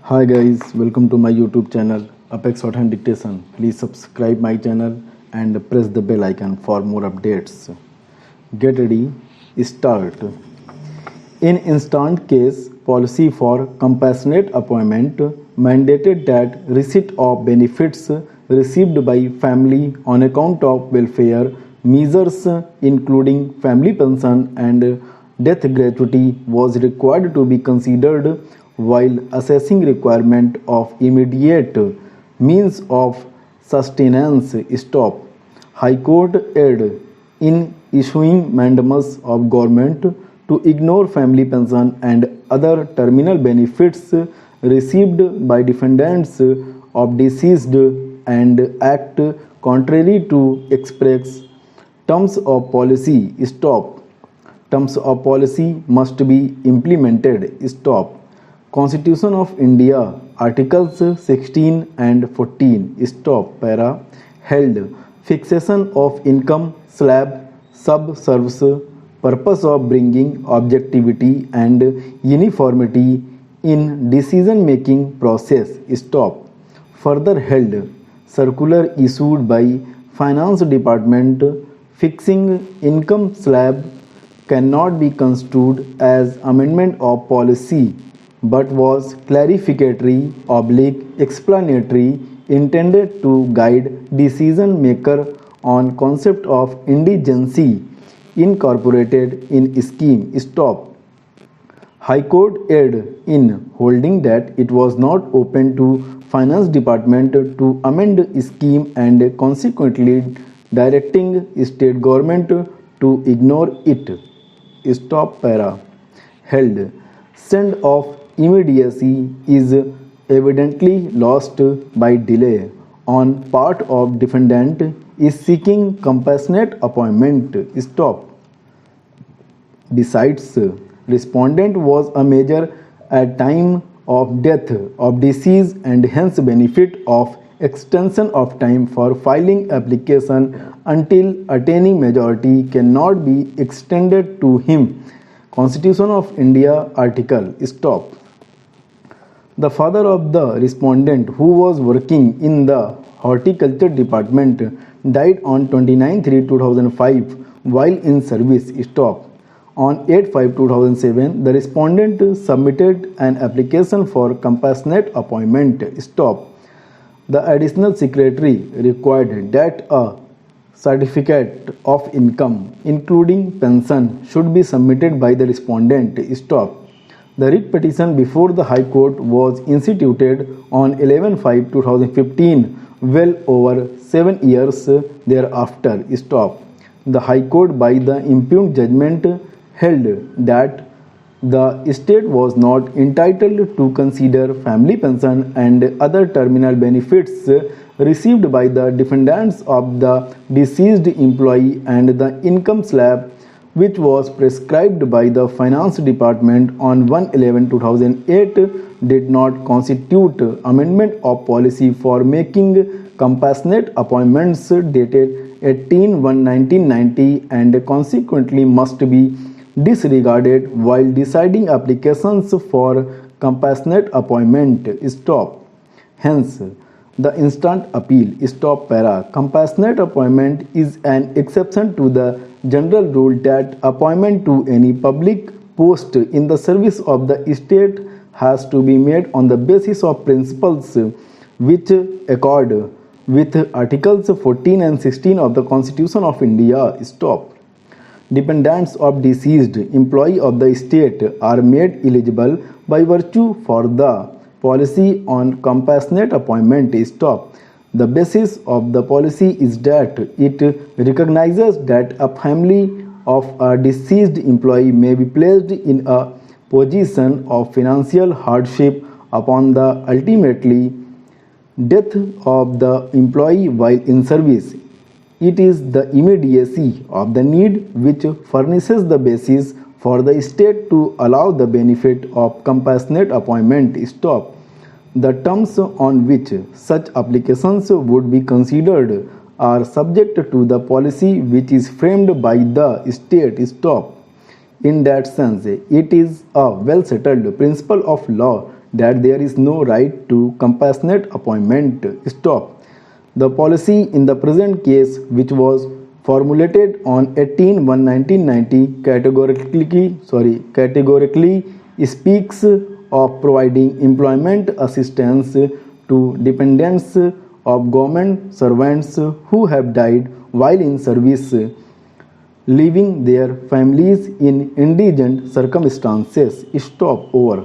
Hi guys, welcome to my YouTube channel APS Shorthand Dictation. Please subscribe my channel and press the bell icon for more updates. Get ready, start. In instant case policy for compassionate appointment mandated that receipt of benefits received by family on account of welfare measures including family pension and death gratuity was required to be considered while assessing requirement of immediate means of sustenance. Stop. High Court erred in issuing mandamus of government to ignore family pension and other terminal benefits received by defendants of deceased and act contrary to express terms of policy. Stop. Terms of policy must be implemented. Stop. Constitution of India, Articles 16 and 14. Stop. Para. Held. Fixation of income slab subserves purpose of bringing objectivity and uniformity in decision making process. Stop. Further held. Circular issued by Finance Department fixing income slab cannot be construed as amendment of policy but was clarificatory explanatory intended to guide decision maker on concept of indigency incorporated in scheme. Stop. High Court erred in holding that it was not open to Finance Department to amend scheme and consequently directing state government to ignore it. Stop. Para. Held. Send off immediacy is evidently lost by delay on part of defendant is seeking compassionate appointment. Stop. Besides, respondent was a major at time of death of decease and hence benefit of extension of time for filing application until attaining majority cannot be extended to him. Constitution of India article. Stop. The father of the respondent who was working in the horticulture department died on 29/3/2005 while in service. Stop. On 8/5/2007 the respondent submitted an application for compassionate appointment. Stop. The additional secretary required that a certificate of income including pension should be submitted by the respondent. Stop. The writ petition before the High Court was instituted on 11/5/2015, well over 7 years thereafter. Stop. The High Court by the impugned judgment held that the state was not entitled to consider family pension and other terminal benefits received by the defendants of the deceased employee and the income slab which was prescribed by the Finance Department on 1/11/2008 did not constitute amendment of policy for making compassionate appointments dated 18/1/1990 and consequently must be disregarded while deciding applications for compassionate appointment. Stop. Hence, the instant appeal. Stop. Para. Compassionate appointment is an exception to the general rule that appointment to any public post in the service of the state has to be made on the basis of principles which accord with Articles 14 and 16 of the Constitution of India. Stop. Dependents of deceased employee of the state are made eligible by virtue for the policy on compassionate appointment. Stop. The basis of the policy is that it recognizes that a family of a deceased employee may be placed in a position of financial hardship upon the ultimately death of the employee while in service. It is the immediacy of the need which furnishes the basis for the state to allow the benefit of compassionate appointment. Stop. The terms on which such applications would be considered are subject to the policy which is framed by the state. Stop. In that sense, it is a well settled principle of law that there is no right to compassionate appointment. Stop. The policy in the present case, which was formulated on 18/1/1990, categorically speaks of providing employment assistance to dependents of government servants who have died while in service, leaving their families in indigent circumstances. Stop. Over.